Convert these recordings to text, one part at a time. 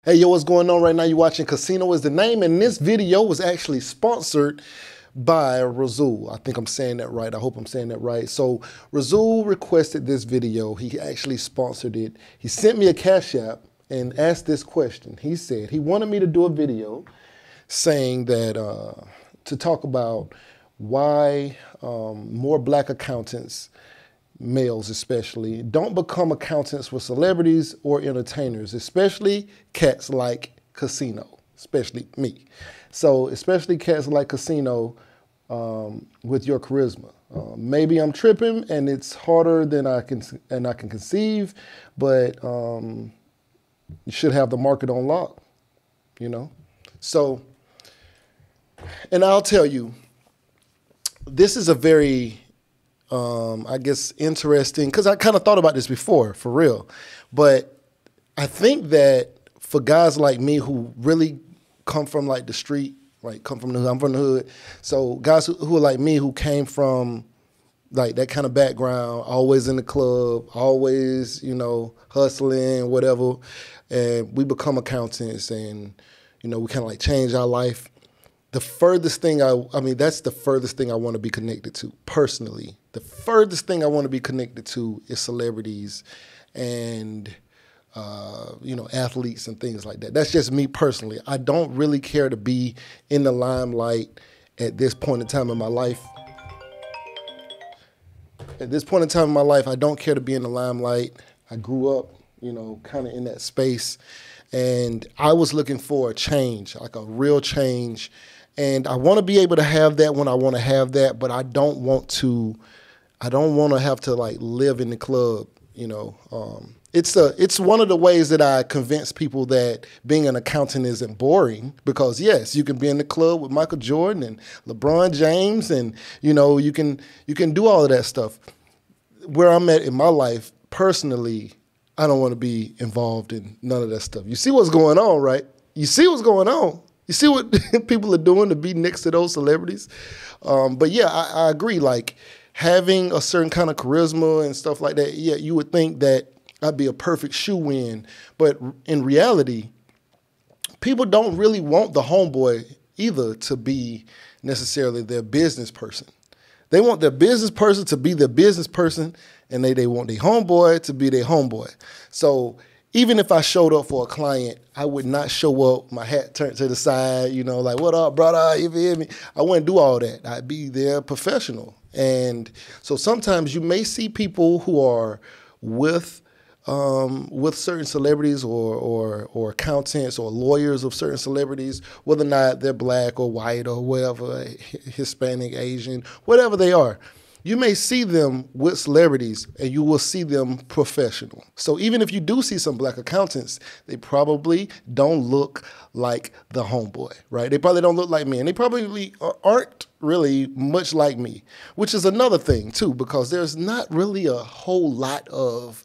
Hey, yo, what's going on right now? You're watching Casino is the Name, and this video was actually sponsored by Razul. I think I'm saying that right. I hope I'm saying that right. So Razul requested this video. He actually sponsored it. He sent me a Cash App and asked this question. He said he wanted me to do a video saying that to talk about why more black accountants, males especially, don't become accountants for celebrities or entertainers, especially cats like Casino, especially me. So especially cats like Casino with your charisma. Maybe I'm tripping and it's harder than I can conceive, but you should have the market on lock, you know? So, and I'll tell you, this is a very I guess interesting, because I kind of thought about this before, for real. But I think that for guys like me who really come from like the street, like come from the hood, I'm from the hood. So guys who are like me, who came from like that kind of background, always in the club, always, you know, hustling, whatever. And we become accountants and, you know, we kind of like change our life. The furthest thing I mean, that's the furthest thing I want to be connected to, personally. The furthest thing I want to be connected to is celebrities and, you know, athletes and things like that. That's just me personally. I don't really care to be in the limelight at this point in time in my life. At this point in time in my life, I don't care to be in the limelight. I grew up, you know, kind of in that space. And I was looking for a change, like a real change. And I want to be able to have that when I want to have that, but I don't want to have to like live in the club, you know. It's one of the ways that I convince people that being an accountant isn't boring, because yes, you can be in the club with Michael Jordan and LeBron James, and you know, you can do all of that stuff. Where I'm at in my life personally, I don't want to be involved in none of that stuff. You see what's going on, right? You see what's going on. You see what people are doing to be next to those celebrities. But yeah, I agree. Like having a certain kind of charisma and stuff like that, yeah, you would think that I'd be a perfect shoe-in. But in reality, people don't really want the homeboy either to be necessarily their business person. They want their business person to be their business person, and they want their homeboy to be their homeboy. So even if I showed up for a client, I would not show up, my hat turned to the side, you know, like, what up, brother, you feel me? I wouldn't do all that. I'd be there professional. And so sometimes you may see people who are with certain celebrities or accountants or lawyers of certain celebrities, whether or not they're black or white or whatever, Hispanic, Asian, whatever they are. You may see them with celebrities and you will see them professional. So even if you do see some black accountants, they probably don't look like the homeboy, right? They probably don't look like me, and they probably aren't really much like me, which is another thing too, because there's not really a whole lot of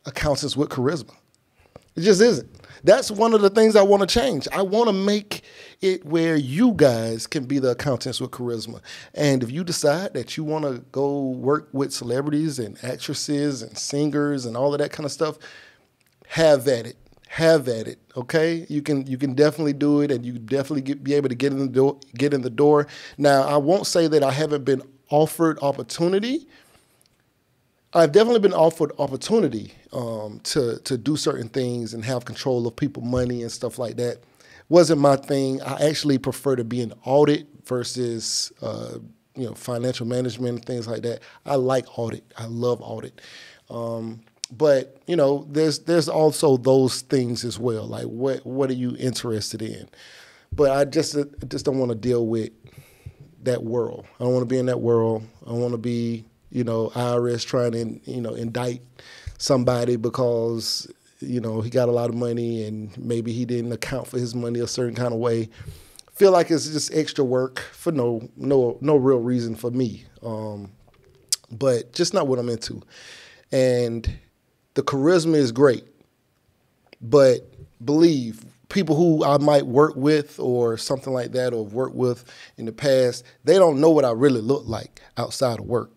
accountants with charisma. It just isn't. That's one of the things I want to change. I want to make it where you guys can be the accountants with charisma. And if you decide that you want to go work with celebrities and actresses and singers and all of that kind of stuff, have at it. Have at it. Okay, you can definitely do it, and you definitely be able to get in the door. Now, I won't say that I haven't been offered opportunity. I've definitely been offered opportunity to do certain things and have control of people's money and stuff like that. Wasn't my thing. I actually prefer to be in audit versus you know, financial management and things like that. I like audit. I love audit. But you know, there's also those things as well. Like what are you interested in? But I just don't want to deal with that world. I don't want to be in that world. I don't want to be, you know, IRS trying to, you know, indict somebody because, you know, he got a lot of money and maybe he didn't account for his money a certain kind of way. Feel like it's just extra work for no real reason for me. But just not what I'm into. And the charisma is great, but believe people who I might work with or something like that, or worked with in the past, they don't know what I really look like outside of work.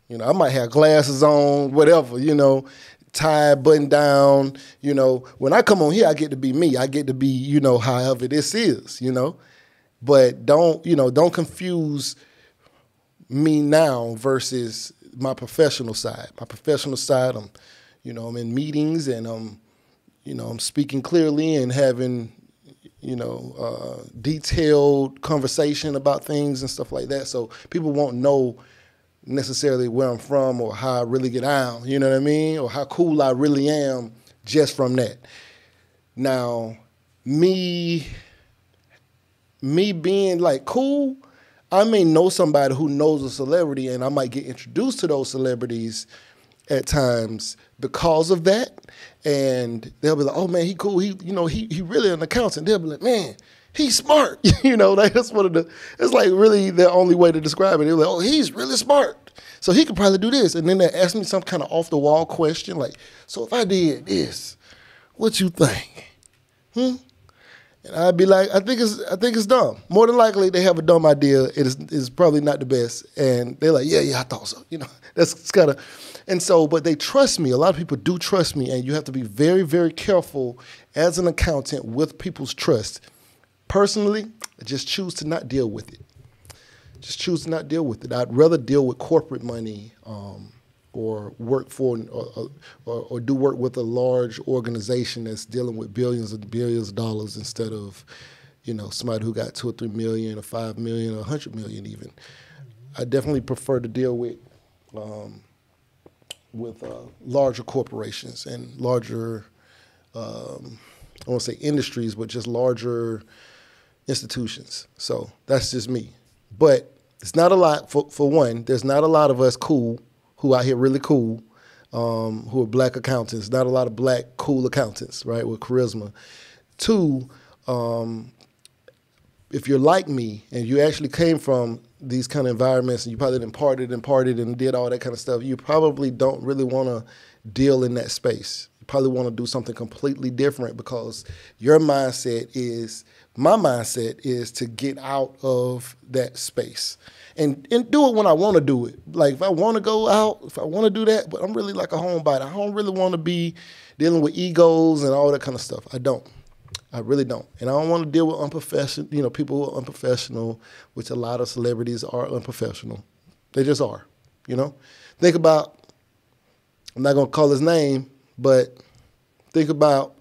You know, I might have glasses on, whatever, you know, tie button down. You know, when I come on here, I get to be me. I get to be, you know, however this is, you know. But don't confuse me now versus my professional side. My professional side, I'm in meetings and I'm speaking clearly and having, detailed conversation about things and stuff like that. So people won't know necessarily where I'm from or how I really get down, you know what I mean? Or how cool I really am just from that. Now, me being like cool, I may know somebody who knows a celebrity and I might get introduced to those celebrities at times because of that. And they'll be like, oh man, he cool. He really an accountant. They'll be like, man, he's smart. That's it's like really the only way to describe it. They're like, oh, he's really smart. So he could probably do this. And then they ask me some kind of off the wall question like, so if I did this, what you think? And I'd be like, I think it's dumb. More than likely, they have a dumb idea. It is probably not the best. And they're like, yeah, I thought so. That's kind of, and so, but they trust me. A lot of people do trust me, and you have to be very, very careful as an accountant with people's trust. Personally, I just choose to not deal with it. Just choose to not deal with it. I'd rather deal with corporate money or work for or do work with a large organization that's dealing with billions of dollars instead of, somebody who got 2 or 3 million or 5 million or 100 million even. I definitely prefer to deal with larger corporations and larger, I won't say industries, but just larger institutions. So that's just me. But it's not a lot, for one, there's not a lot of us cool who out here really cool, who are black accountants. Not a lot of black cool accountants, right, with charisma. 2, if you're like me and you actually came from these kind of environments and you probably partied and did all that kind of stuff, you probably don't really want to deal in that space. You probably want to do something completely different because my mindset is to get out of that space and do it when I want to do it. Like if I want to go out, if I want to do that, but I'm really like a homebody. I don't really want to be dealing with egos and all that kind of stuff. I really don't. And I don't want to deal with unprofessional, people who are unprofessional, which a lot of celebrities are unprofessional. They just are, Think about, I'm not going to call his name, but think about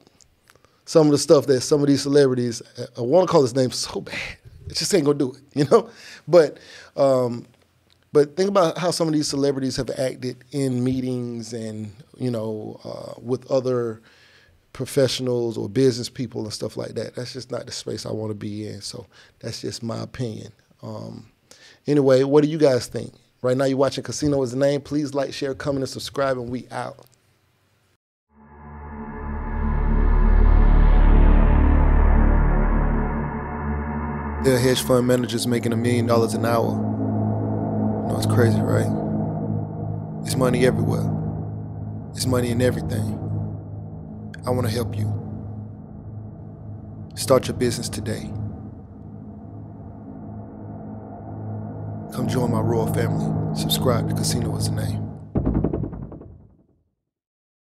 some of the stuff that some of these celebrities, I want to call his name so bad, it just ain't going to do it, But think about how some of these celebrities have acted in meetings and, with other professionals or business people and stuff like that. That's just not the space I want to be in. So that's just my opinion. Anyway, what do you guys think? Right now you're watching Casino is the Name. Please like, share, comment, and subscribe, and we out. There are hedge fund managers making $1 million an hour. It's crazy, right? It's money everywhere. It's money in everything. I want to help you. Start your business today. Come join my royal family. Subscribe to Casino is the Name.